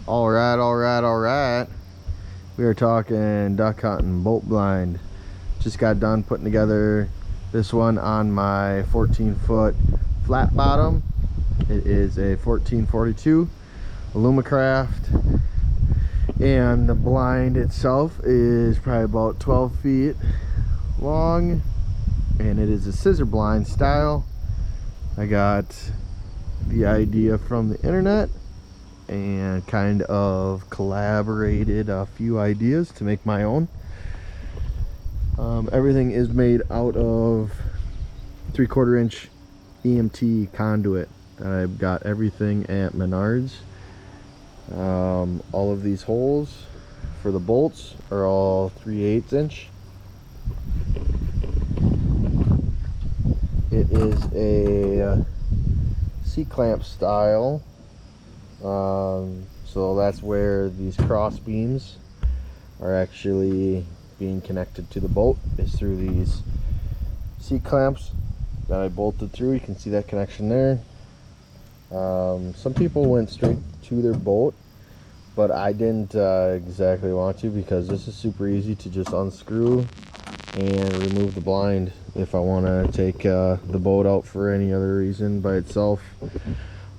All right. We are talking duck hunting bolt blind. Just got done putting together this one on my 14-foot flat bottom. It is a 1442 Alumacraft, and the blind itself is probably about 12 feet long, and it is a scissor blind style. I got the idea from the internet and kind of collaborated a few ideas to make my own. Everything is made out of 3/4 inch EMT conduit. I've got everything at Menards. All of these holes for the bolts are all 3/8 inch. It is a C-clamp style. So that's where these cross beams are actually being connected to the bolt, is through these C-clamps that I bolted through. You can see that connection there. Some people went straight to their bolt, but I didn't exactly want to, because this is super easy to just unscrew and remove the blind if I want to take the boat out for any other reason by itself,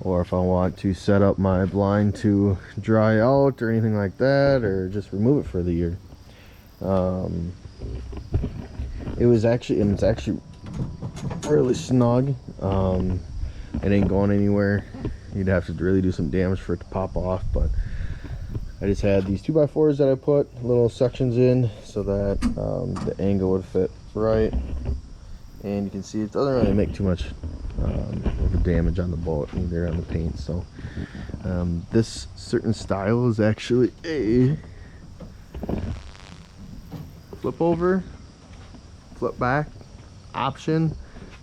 or if I want to set up my blind to dry out or anything like that, or just remove it for the year. It's actually really snug. It ain't going anywhere. You'd have to really do some damage for it to pop off, but I just had these 2x4s that I put little sections in so that the angle would fit right, and you can see it doesn't really make too much of damage on the boat, either on the paint. So this certain style is actually a flip over, flip back option.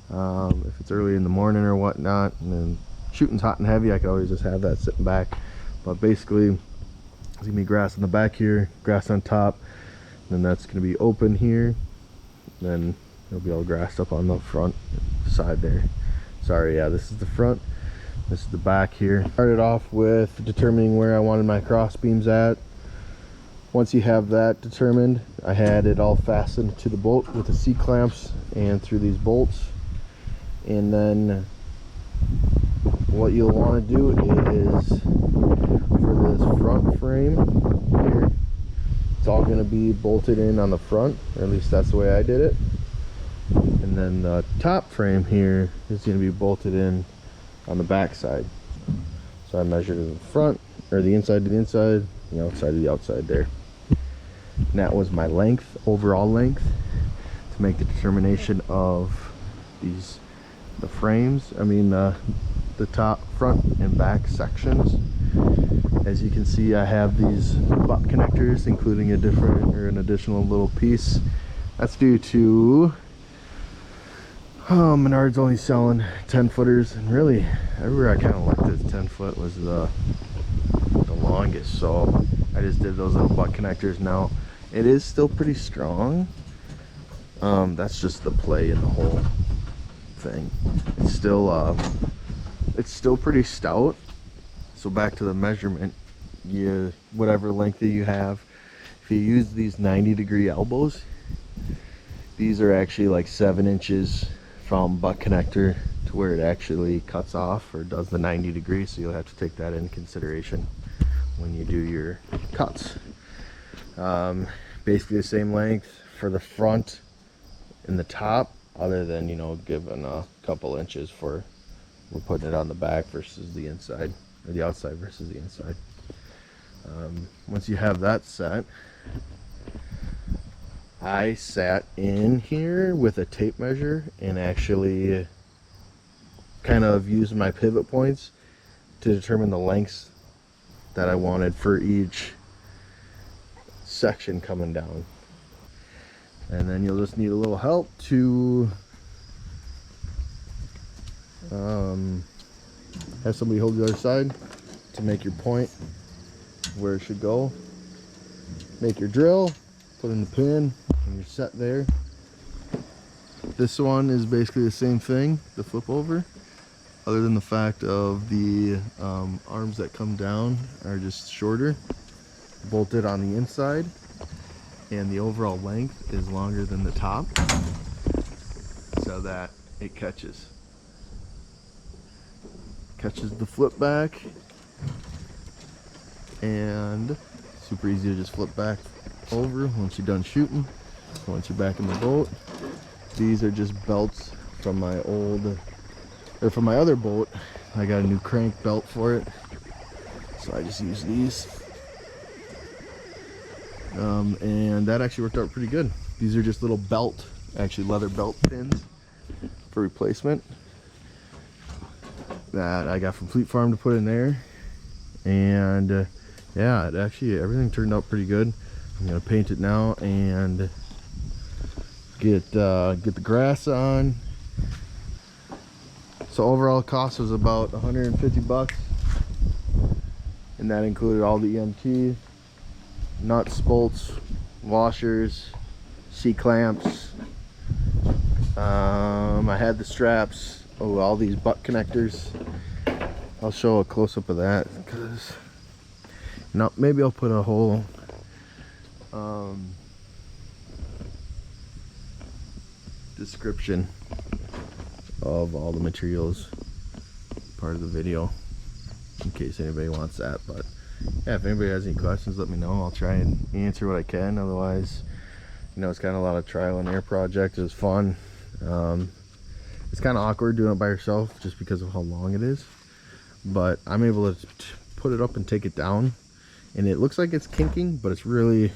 If it's early in the morning or whatnot, and then shooting's hot and heavy, I could always just have that sitting back. But basically, there's gonna be grass in the back here, grass on top, and then that's gonna be open here. Then it'll be all grassed up on the front side there. Sorry, yeah, this is the front, this is the back here. Started off with determining where I wanted my cross beams at. Once you have that determined, I had it all fastened to the bolt with the C-clamps and through these bolts. And then what you'll want to do is, for this front frame here, it's all going to be bolted in on the front, or at least that's the way I did it. And then the top frame here is going to be bolted in on the back side. So I measured the front, or the inside to the inside, the outside to the outside there. And that was my length, overall length, to make the determination of the frames. The top, front, and back sections. As you can see, I have these butt connectors, including an additional little piece. That's due to Menards only selling 10-footers, and really everywhere I kind of looked at 10-foot was the longest. So I just did those little butt connectors. Now it is still pretty strong. That's just the play in the whole thing. It's still pretty stout. So back to the measurement, whatever length that you have, if you use these 90-degree elbows, these are actually like 7 inches from butt connector to where it actually cuts off or does the 90 degrees. So you'll have to take that into consideration when you do your cuts. Basically the same length for the front and the top, other than giving a couple inches for we're putting it on the back versus the inside, or the outside versus the inside. Once you have that set, I sat in here with a tape measure and actually kind of used my pivot points to determine the lengths that I wanted for each section coming down. And then you'll just need a little help to have somebody hold the other side to make your point where it should go. Make your drill, put in the pin, and you're set there. This one is basically the same thing, the flip over. other than the fact of the arms that come down are just shorter, bolted on the inside, and the overall length is longer than the top, so that it catches the flip back, and super easy to just flip back over once you're done shooting. Once you're back in the boat, these are just belts from my from my other boat. I got a new crank belt for it, so I just use these. And that actually worked out pretty good. These are just little leather belt pins for replacement that I got from Fleet Farm to put in there. And yeah, everything turned out pretty good. I'm gonna paint it now and get the grass on. So overall cost was about 150 bucks, and that included all the EMT, nuts, bolts, washers, C-clamps. I had the straps, all these butt connectors. I'll show a close-up of that, because maybe I'll put a whole description of all the materials part of the video in case anybody wants that. But yeah, if anybody has any questions, let me know. I'll try and answer what I can. Otherwise, it's kind of a lot of trial and error project. It was fun. It's kind of awkward doing it by yourself just because of how long it is, but I'm able to put it up and take it down, and it looks like it's kinking, but it's really,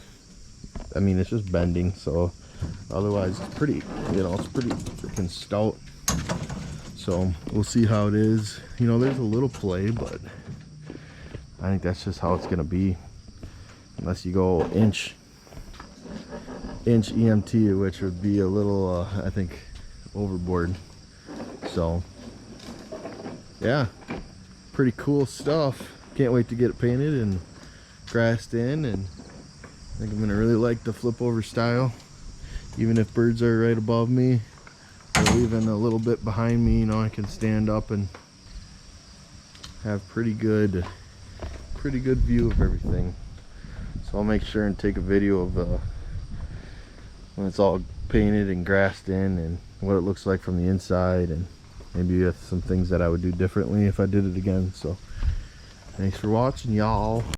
it's just bending. So otherwise it's pretty, it's pretty freaking stout. So we'll see how it is. There's a little play, but I think that's just how it's gonna be, unless you go inch EMT, which would be a little I think overboard. So yeah, pretty cool stuff. Can't wait to get it painted and grassed in, and I think I'm gonna really like the flip over style. Even if birds are right above me or even a little bit behind me, I can stand up and have pretty good view of everything. So I'll make sure and take a video of when it's all painted and grassed in, and what it looks like from the inside, and maybe some things that I would do differently if I did it again. So thanks for watching, y'all.